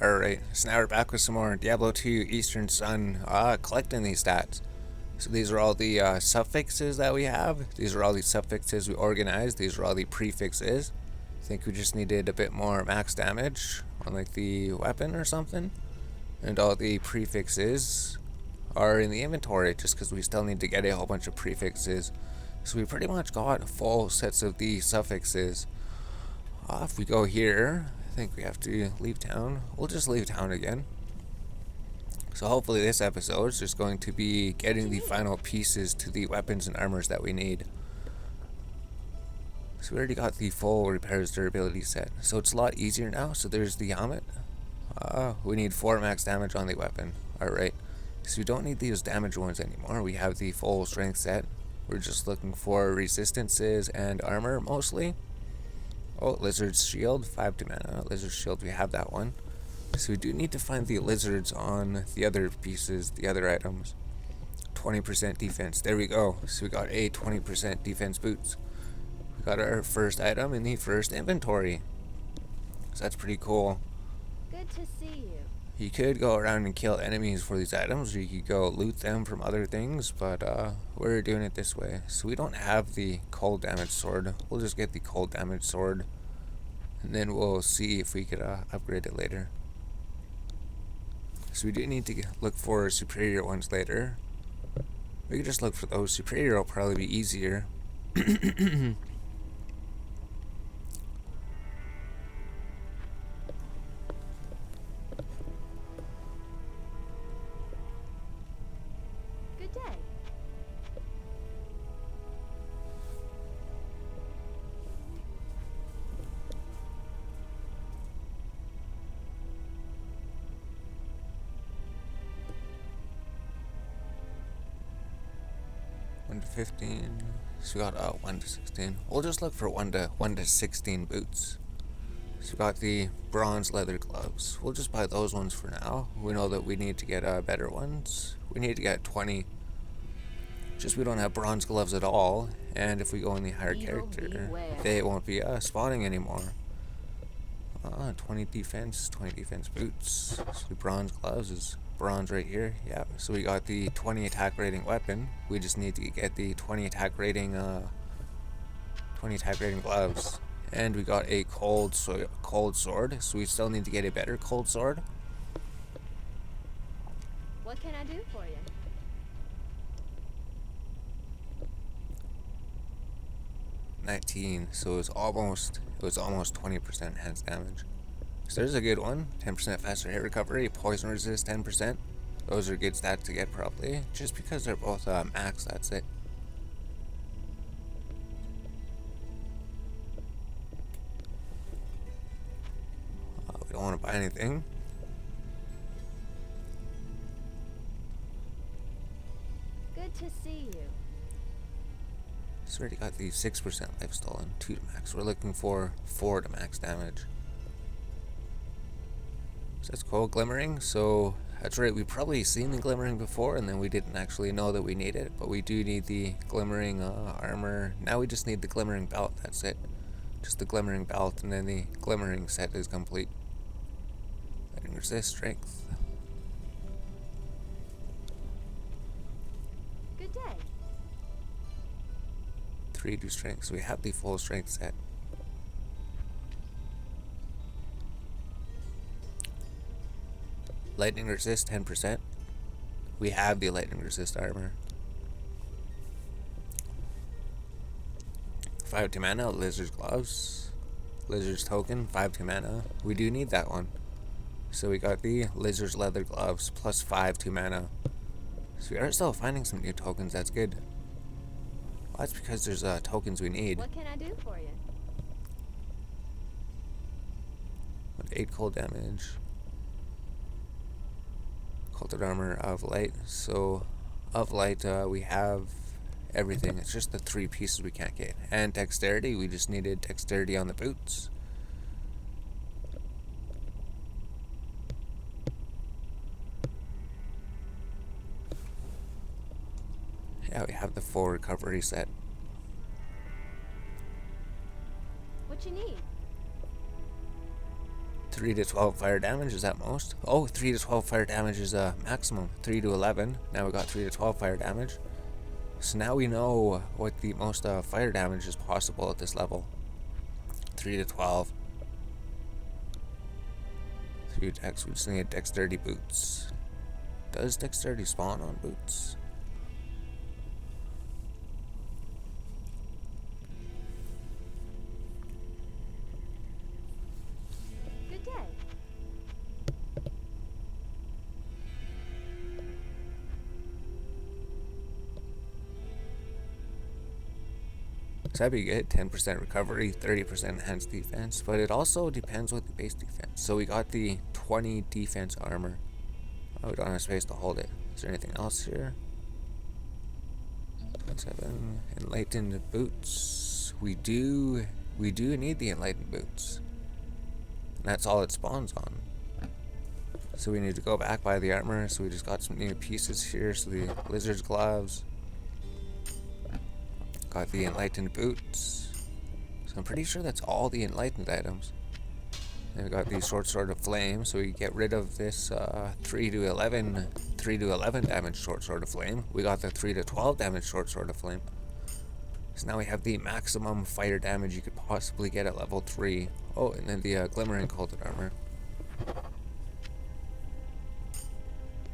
Alright, so now we're back with some more Diablo 2 Eastern Sun, collecting these stats. So these are all the suffixes that we have. These are all the suffixes we organized. These are all the prefixes. I think we just needed a bit more max damage on like the weapon or something. And all the prefixes are in the inventory just because we still need to get a whole bunch of prefixes. So we pretty much got full sets of the suffixes. If we go here, I think we have to leave town. We'll just leave town again. So hopefully this episode is just going to be getting the final pieces to the weapons and armors that we need. So we already got the full repairs durability set. So it's a lot easier now. So there's the helmet. We need 4 max damage on the weapon. Alright. So we don't need these damage ones anymore. We have the full strength set. We're just looking for resistances and armor mostly. Oh, Lizard's Shield, 5 to mana. Lizard's Shield, we have that one. So we do need to find the lizards on the other pieces, the other items. 20% defense, there we go. So we got a 20% defense boots. We got our first item in the first inventory. So that's pretty cool. Good to see you. You could go around and kill enemies for these items, or you could go loot them from other things, but we're doing it this way. So we don't have the cold damage sword. We'll just get the cold damage sword, and then we'll see if we could upgrade it later. So we do need to look for superior ones later. We could just look for those. Superior will probably be easier. Good day. One to 15. So we got 1 to 16. We'll just look for 1 to 16 boots. So we got the bronze leather gloves. We'll just buy those ones for now. We know that we need to get better ones. We need to get 20. Just we don't have bronze gloves at all. And if we go in the higher character, they won't be spawning anymore. 20 defense boots. So the bronze gloves is bronze right here. Yeah, so we got the 20 attack rating weapon. We just need to get the 20 attack rating gloves. And we got a cold sword, so we still need to get a better cold sword. What can I do for you? $19, so it was almost 20% enhanced damage. So there's a good one. 10% faster hit recovery, poison resist 10%. Those are good stats to get probably. Just because they're both max, that's it. We don't want to buy anything. Good to see you. So we already got the 6% life stolen, 2 to max. We're looking for 4 to max damage. So that's cool. Glimmering. So that's right, we've probably seen the glimmering before and then we didn't actually know that we need it. But we do need the glimmering armor. Now we just need the glimmering belt, that's it. Just the glimmering belt and then the glimmering set is complete. Lightning resist, strength. Good day. 3 to strength, so we have the full strength set. Lightning resist 10%. We have the lightning resist armor. 5 to mana, lizard's gloves. Lizard's token, 5 to mana. We do need that one. So we got the lizard's leather gloves plus 5 to mana. So we are still finding some new tokens, that's good. Well, that's because there's tokens we need. What can I do for you? With 8 cold damage. Culted armor of light. So of light we have everything. It's just the 3 pieces we can't get. And dexterity, we just needed dexterity on the boots. Yeah, we have the full recovery set. What you need? 3 to 12 fire damage is at most. Oh, 3 to 12 fire damage is maximum. 3 to 11. Now we got 3 to 12 fire damage. So now we know what the most fire damage is possible at this level. 3 to 12. 3 dex. We just need dexterity boots. Does dexterity spawn on boots? Good day. So that'd be good. 10% recovery, 30% enhanced defense. But it also depends with the base defense. So we got the 20 defense armor. Oh, we don't have space to hold it. Is there anything else here? 7 enlightened boots. We do need the enlightened boots. And that's all it spawns on. So we need to go back by the armor. So we just got some new pieces here. So the lizard's gloves. Got the enlightened boots. So I'm pretty sure that's all the enlightened items. Then we got the short sword of flame, so we get rid of this 3 to 11 damage short sword of flame. We got the 3 to 12 damage short sword of flame. So now we have the maximum fire damage you could possibly get at level 3. Oh, and then the glimmering culted armor.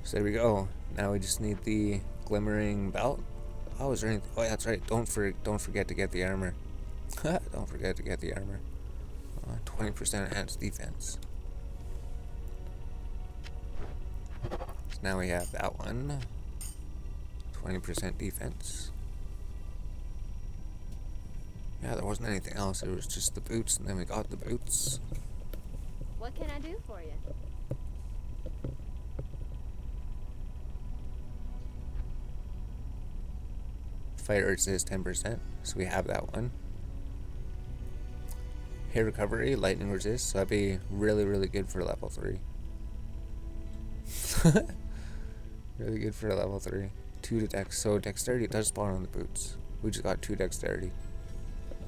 So there we go. Now we just need the glimmering belt. Oh, is there anything? Oh, yeah, that's right. Don't forget to get the armor. Don't forget to get the armor. 20% enhanced defense. So now we have that one. 20% defense. Yeah, there wasn't anything else. It was just the boots, and then we got the boots. What can I do for you? Fire resist 10%, so we have that one. Hair recovery, lightning resist, so that'd be really, really good for level 3. Really good for level 3. 2 to dex, so dexterity does spawn on the boots. We just got 2 dexterity.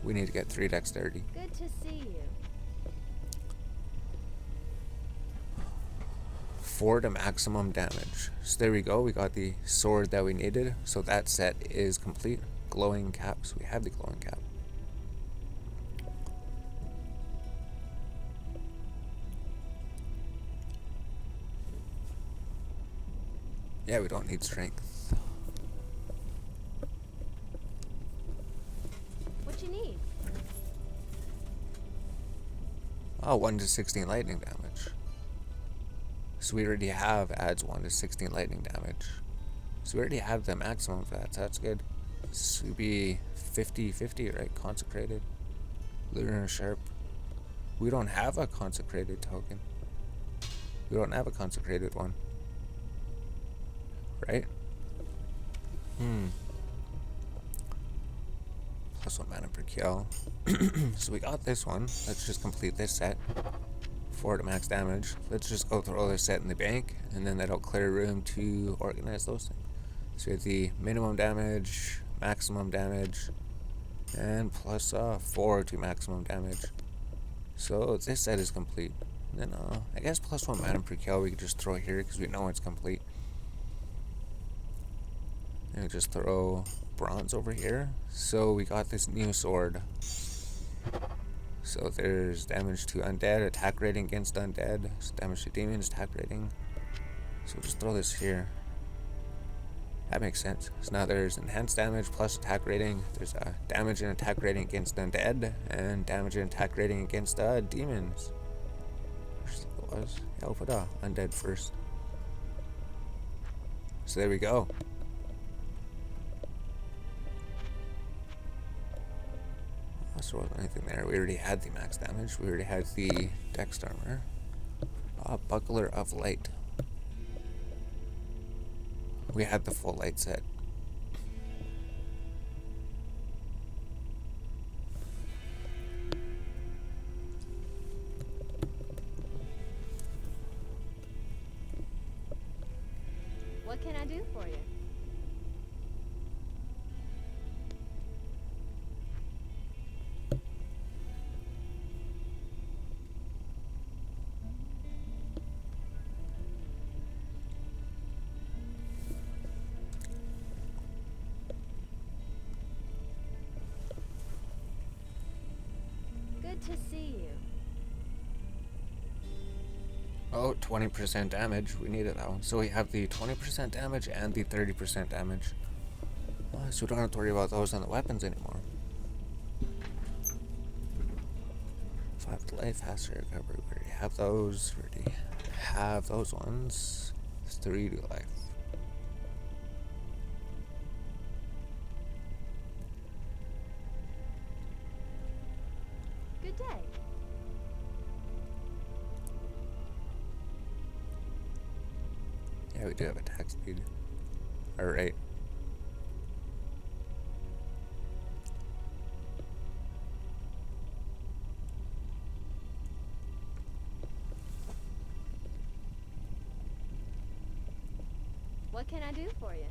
We need to get 3 dexterity. Good to see you. 4 to maximum damage. So there we go, we got the sword that we needed. So that set is complete. Glowing cap, so we have the glowing cap. Yeah, we don't need strength. What you need? Oh, 1 to 16 lightning damage. So we already have adds 1 to 16 lightning damage. So we already have the maximum for that, so that's good. This would be 50-50, right? Consecrated. Lunar Sharp. We don't have a consecrated token. We don't have a consecrated one. Right? Plus 1 mana per kill. So we got this one. Let's just complete this set. 4 to max damage. Let's just go throw this set in the bank, and then that'll clear room to organize those things. So we have the minimum damage, maximum damage, and plus 4 to maximum damage. So this set is complete. And then I guess plus 1 mana per kill we could just throw here because we know it's complete. And we just throw bronze over here. So we got this new sword. So there's damage to undead, attack rating against undead, damage to demons, attack rating. So we'll just throw this here. That makes sense. So now there's enhanced damage plus attack rating. There's damage and attack rating against undead, and damage and attack rating against demons. Yeah, we'll put undead first. So there we go. So there wasn't anything there. We already had the max damage. We already had the dex armor. Buckler of light. We had the full light set. What can I do for you? to see you. Oh, 20% damage. We needed that one. So we have the 20% damage and the 30% damage. So we don't have to worry about those on the weapons anymore. 5 to life, faster recovery. We already have those. We already have those ones. 3 to life. Good day. Yeah, we do have attack speed. Alright. What can I do for you?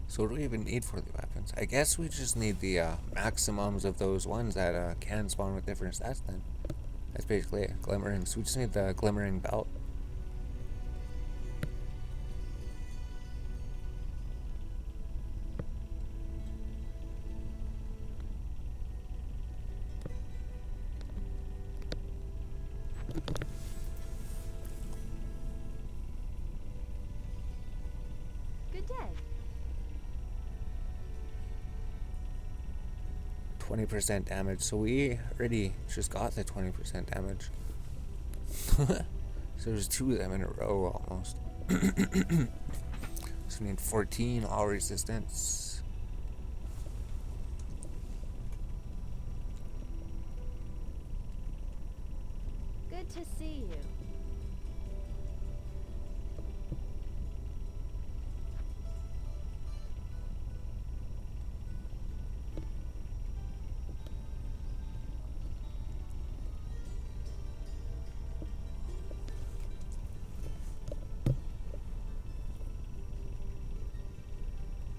So what do we even need for the weapons? I guess we just need the maximums of those ones that can spawn with different stats then. That's basically it. Glimmering. So we just need the glimmering belt. Good day. 20% damage. So we already just got the 20% damage. So there's 2 of them in a row almost. So we need 14 all resistance. Good to see you.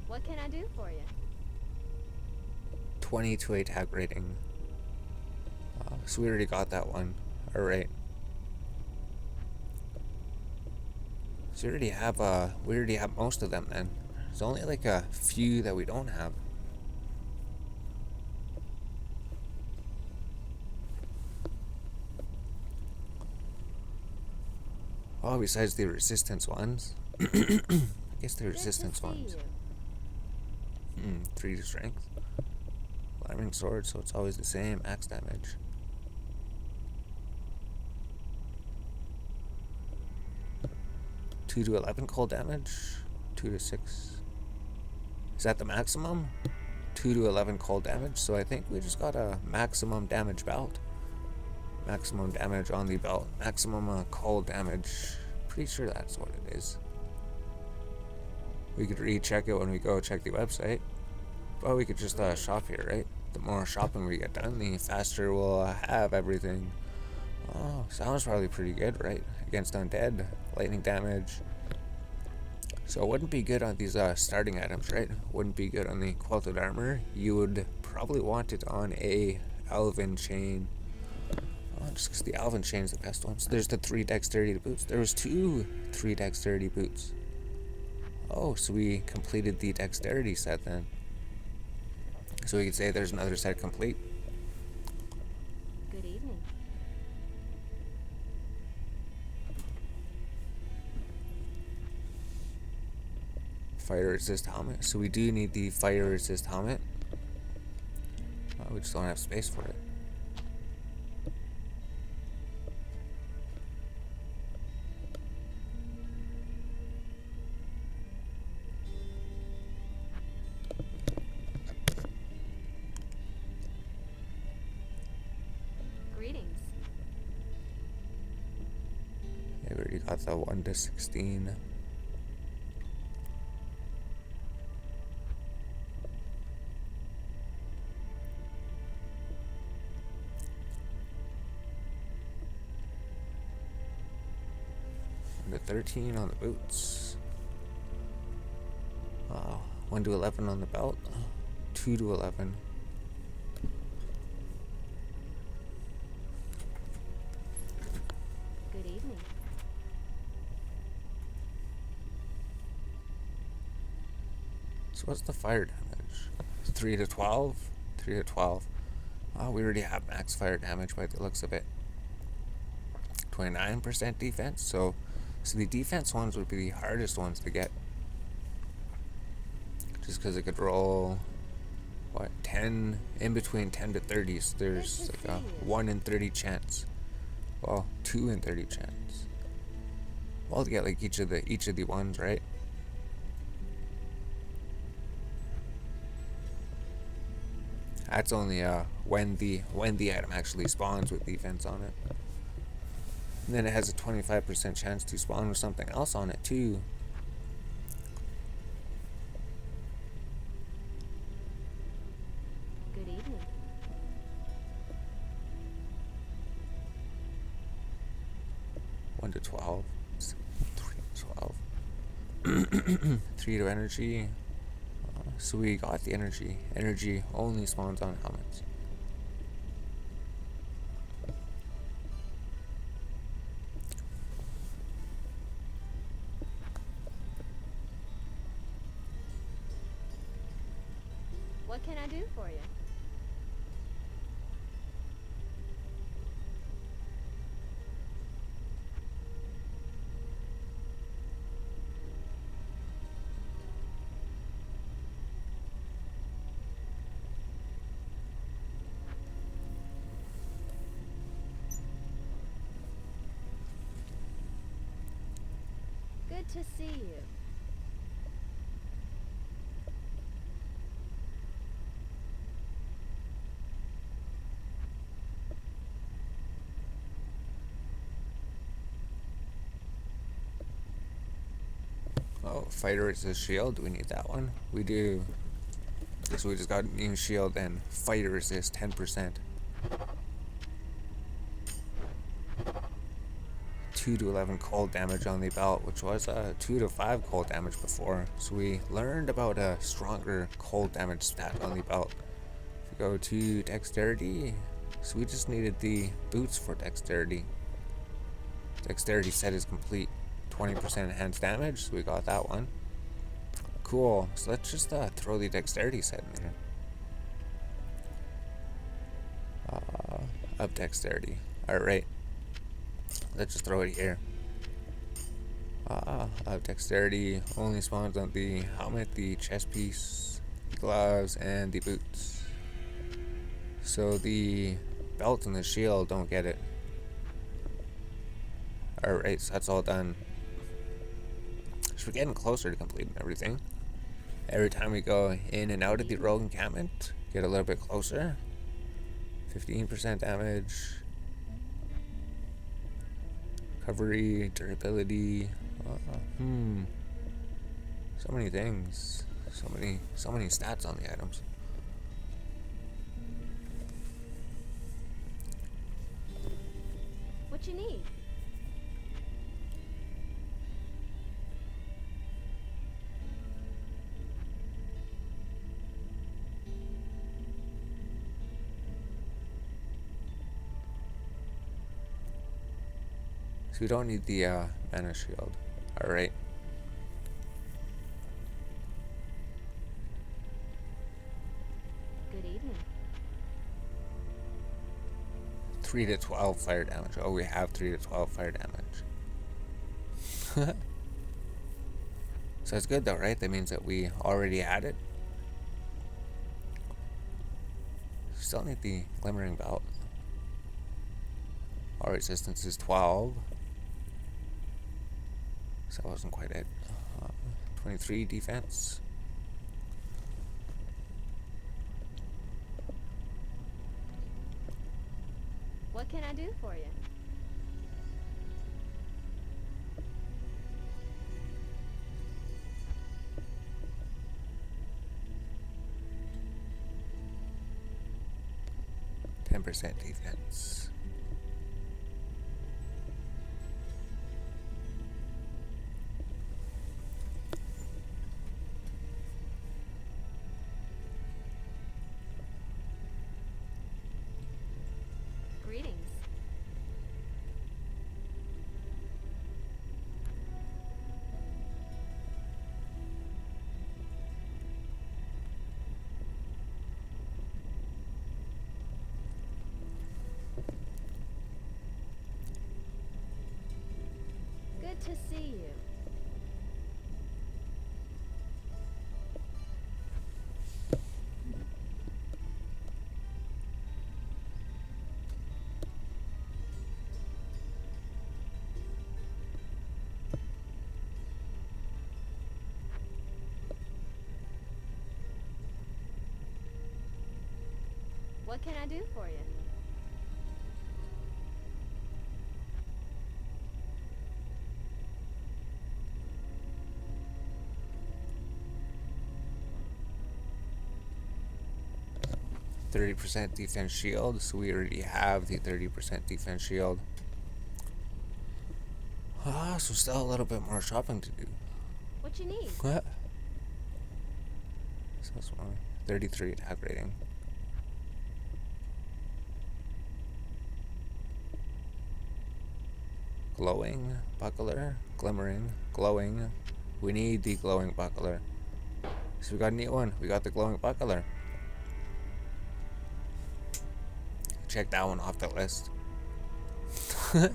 What can I do for you? 22 attack rating. So we already got that one. Alright. So we already have most of them then. There's only like a few that we don't have. Oh, besides the resistance ones. I guess the resistance ones. 3 to strength. Climbing sword, so it's always the same. Axe damage. Two to 11 cold damage. 2 to 6. Is that the maximum? 2 to 11 cold damage. So I think we just got a maximum damage belt. Maximum damage on the belt. Maximum cold damage. Pretty sure that's what it is. We could recheck it when we go check the website. But we could just shop here, right? The more shopping we get done, the faster we'll have everything. Oh, sounds probably pretty good, right? Against undead, lightning damage. So it wouldn't be good on these starting items, right? Wouldn't be good on the quilted armor. You would probably want it on a elven chain. Oh, just because the elven chain's the best one. So there's the 3 dexterity boots. There was 2 3 dexterity boots. Oh, so we completed the dexterity set then. So we could say there's another set complete. Good evening. Fire resist helmet. So we do need the fire resist helmet. We just don't have space for it. Greetings. Yeah, we already got the 1 to 16. The 13 on the boots. 1 to 11 on the belt. 2 to 11. Good evening. So what's the fire damage? 3 to 12? 3 to 12. Oh, we already have max fire damage by the looks of it. 29% defense, so the defense ones would be the hardest ones to get. Just because it could roll, what, 10, in between 10 to 30, so there's like a 1 in 30 chance. Well, 2 in 30 chance. Well, to get like each of the ones, right? That's only when the item actually spawns with defense on it. And then it has a 25% chance to spawn with something else on it too. Good evening. One to 12. 3 to 12. 3 to energy. So we got the energy. Energy only spawns on helmets. What can I do for you? Good to see you. Oh, fighter resist shield. Do we need that one? We do. So we just got new shield and fighter resist 10%. 2 to 11 cold damage on the belt, which was 2 to 5 cold damage before. So we learned about a stronger cold damage stat on the belt. If we go to dexterity, so we just needed the boots for dexterity. Dexterity set is complete. 20% enhanced damage, so we got that one. Cool, so let's just throw the dexterity set in there. Up dexterity. Alright. Let's just throw it here. Dexterity only spawns on the helmet, the chest piece, the gloves, and the boots. So the belt and the shield don't get it. Alright, so that's all done. So we're getting closer to completing everything. Every time we go in and out of the rogue encampment, get a little bit closer. 15% damage. Recovery, durability. So many things. So many stats on the items. What you need? So we don't need the mana shield. Alright. Good evening. 3 to 12 fire damage. Oh, we have 3 to 12 fire damage. So it's good though, right? That means that we already had it. Still need the glimmering belt. Our resistance is 12. So that wasn't quite it. 23 defense. What can I do for you? %10 defense. Greetings. to see you. What can I do for you? 30% defense shield, so we already have the 30% defense shield. So still a little bit more shopping to do. What you need? What? So it's 33 attack rating. Glowing buckler, glimmering, glowing. We need the glowing buckler. So we got a neat one. We got the glowing buckler. Check that one off the list. Good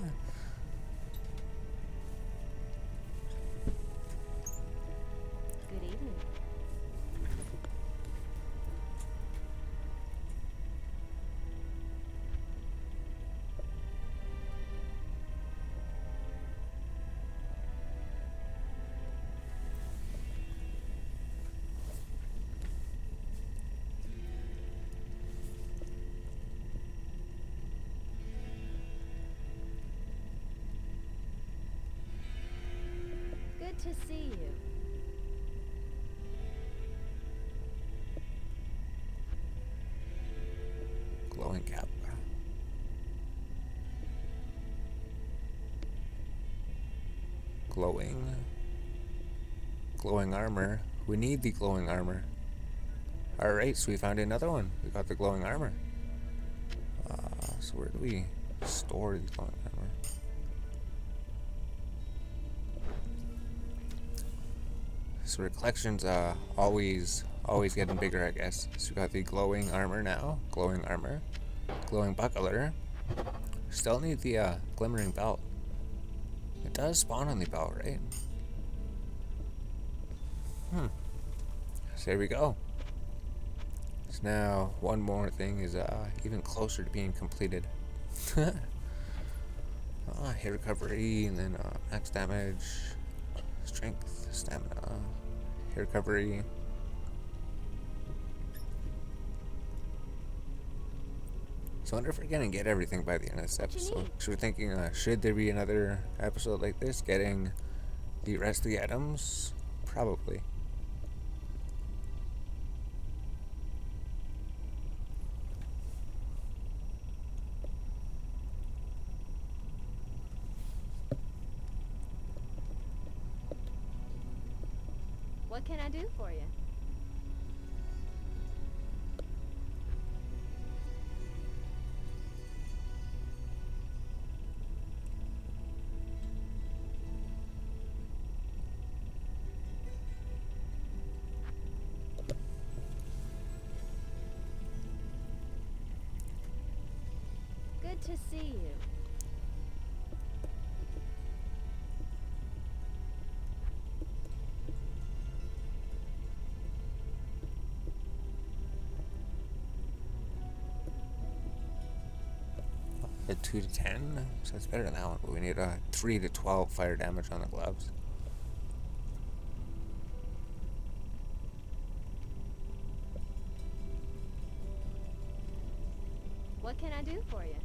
evening. Good to see you. Glowing cap. Glowing armor. We need the glowing armor. Alright, so we found another one. We got the glowing armor. So where do we store the glowing armor? So our collection's always getting bigger, I guess. So we got the glowing armor now. Glowing armor. Glowing buckler. Still need the glimmering belt. It does spawn on the belt, right? So there we go. So now one more thing is even closer to being completed. Hit recovery, and then max damage, strength, stamina, hit recovery. So I wonder if we're gonna get everything by the end of this episode. So we're thinking, should there be another episode like this, getting the rest of the items? Probably. What can I do for you? Good to see you. A 2 to 10, so it's better than that one, but we need a 3 to 12 fire damage on the gloves. What can I do for you?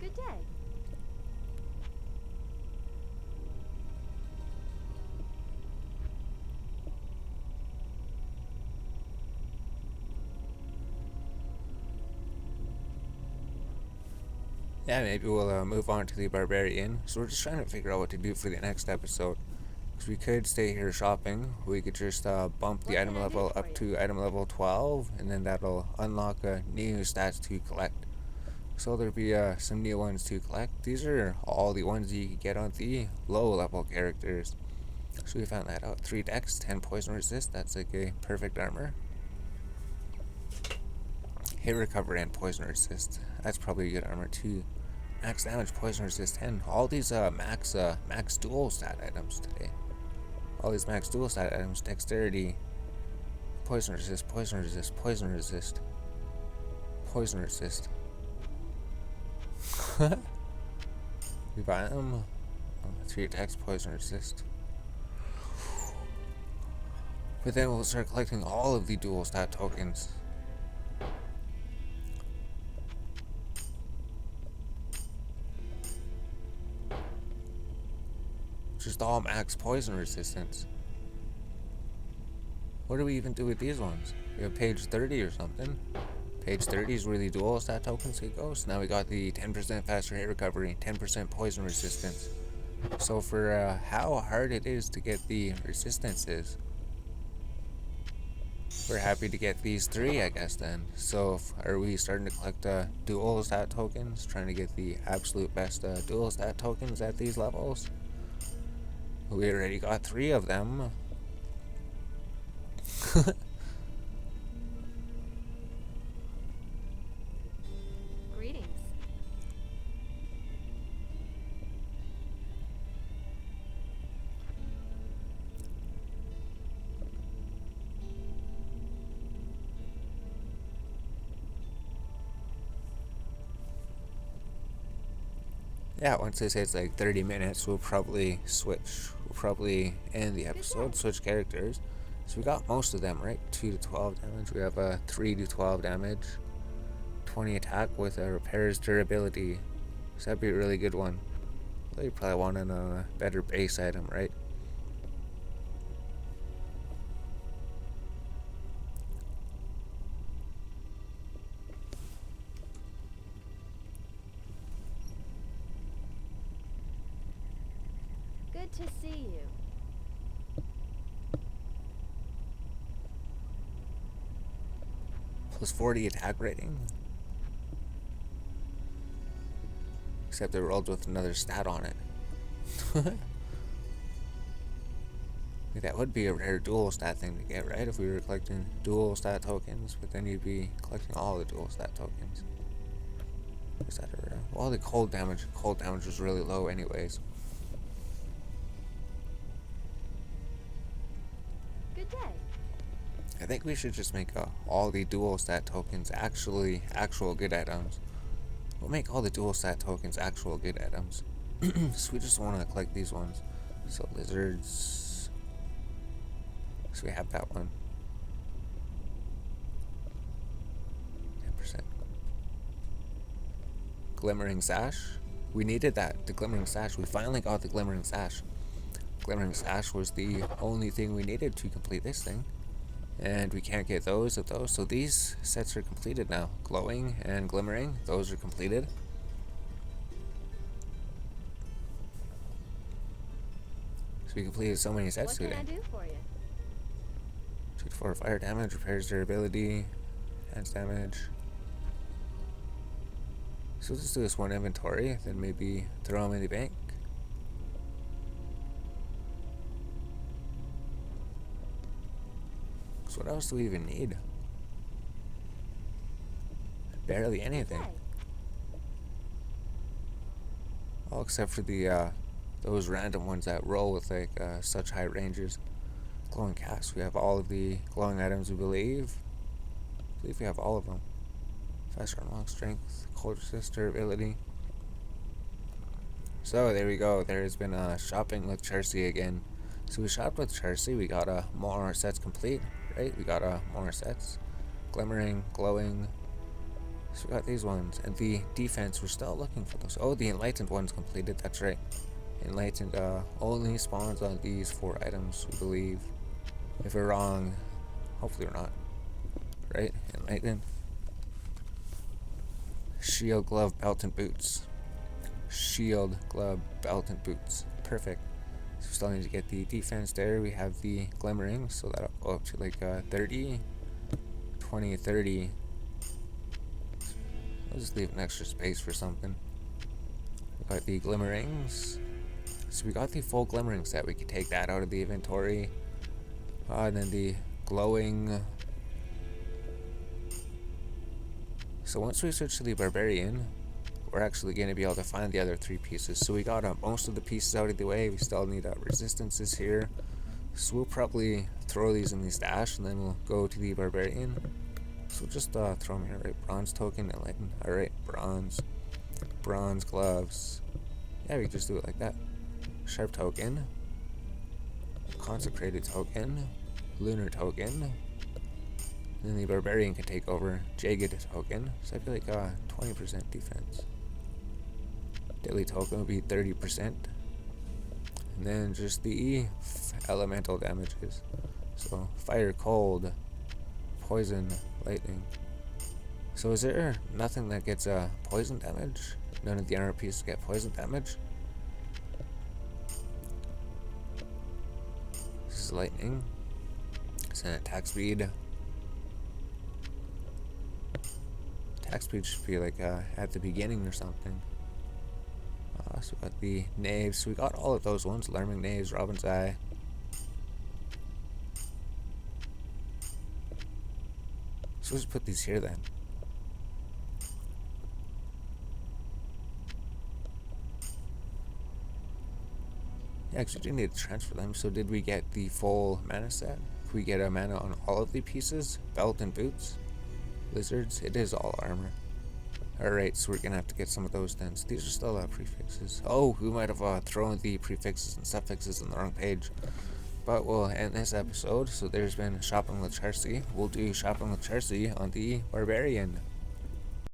Good day. Yeah, maybe we'll move on to the barbarian. So we're just trying to figure out what to do for the next episode. Because we could stay here shopping. We could just bump the item level up to item level 12, and then that'll unlock new stats to collect. So there'll be some new ones to collect. These are all the ones you can get on the low level characters. So we found that out. 3 dex, 10 poison resist. That's like a perfect armor. Hit recover and poison resist. That's probably a good armor too. Max damage, poison resist 10. All these max dual stat items today. All these max dual stat items. Dexterity, poison resist, poison resist, poison resist, poison resist. We buy them. 3 attacks, poison resist. But then we'll start collecting all of the dual stat tokens. Just all max poison resistance. What do we even do with these ones? We have page 30 or something. Page 30 is where the dual stat tokens can go. So now we got the 10% faster hit recovery, 10% poison resistance. So for how hard it is to get the resistances, we're happy to get these 3, I guess then. So are we starting to collect dual stat tokens, trying to get the absolute best dual stat tokens at these levels? We already got 3 of them. Greetings. Yeah, once they say it's like 30 minutes, we'll probably switch. We'll probably end the episode, switch characters. So we got most of them, right? 2 to 12 damage. We have 3 to 12 damage. 20 attack with repairs durability. So that'd be a really good one. Well, you probably want a better base item, right? Good to see you. Plus 40 attack rating. Except it rolled with another stat on it. That would be a rare dual stat thing to get, right? If we were collecting dual stat tokens, but then you'd be collecting all the dual stat tokens. Is that a rare? Well, the cold damage was really low anyways. Good day. I think we should just make all the dual stat tokens actual good items. We'll make all the dual stat tokens actual good items. So we just want to collect these ones. So lizards. So we have that one. 10%. Glimmering Sash. We needed that. The Glimmering Sash. We finally got the Glimmering Sash. Glimmering Sash was the only thing we needed to complete this thing. And we can't get those of those. So these sets are completed now. Glowing and Glimmering. Those are completed. So we completed so many sets today. What can I do for you? 2 to 4 fire damage, repairs durability, enhanced damage. So we'll just do this one inventory, then maybe throw them in the bank. So what else do we even need? Barely anything. All except for the those random ones that roll with like such high ranges. Glowing cast. We have all of the glowing items, we believe. I believe we have all of them. Faster unlock strength, cold resist, durability. So there we go. There has been shopping with Charsi again. So we shopped with Charsi. We got more sets complete, right? We got more sets. Glimmering, glowing. So we got these ones. And the defense, we're still looking for those. Oh, the enlightened one's completed. That's right. Enlightened only spawns on these 4 items, we believe. If we're wrong, hopefully we're not. Right? Enlightened. Shield, glove, belt, and boots. Shield, glove, belt, and boots. Perfect. So we still need to get the defense there. We have the glimmering, so that'll go up to like 30, 20, 30. I'll just leave an extra space for something. We got the glimmerings. So we got the full glimmering set. We could take that out of the inventory. And then the glowing. So once we switch to the barbarian, we're actually going to be able to find the other 3 pieces. So we got most of the pieces out of the way. We still need resistances here. So we'll probably throw these in the stash and then we'll go to the barbarian. So we'll just throw them here, right? Bronze token, enlighten. Alright, bronze. Bronze gloves. Yeah, we can just do it like that. Sharp token. Consecrated token. Lunar token. And then the barbarian can take over jagged token. So I feel like 20% defense. Daily token will be 30%. And then just the elemental damages. So fire, cold, poison, lightning. So is there nothing that gets poison damage? None of the armor pieces get poison damage? This is lightning. It's an attack speed. Attack speed should be like at the beginning or something. So we got the knaves. So we got all of those ones. Alarming knaves, Robin's eye. So let's put these here then. Yeah, because we do need to transfer them. So did we get the full mana set? Could we get a mana on all of the pieces? Belt and boots? Lizards? It is all armor. Alright, so we're gonna have to get some of those then. So these are still prefixes. Oh, we might have thrown the prefixes and suffixes on the wrong page. But we'll end this episode. So there's been Shopping with Charsi. We'll do Shopping with Charsi on the Barbarian.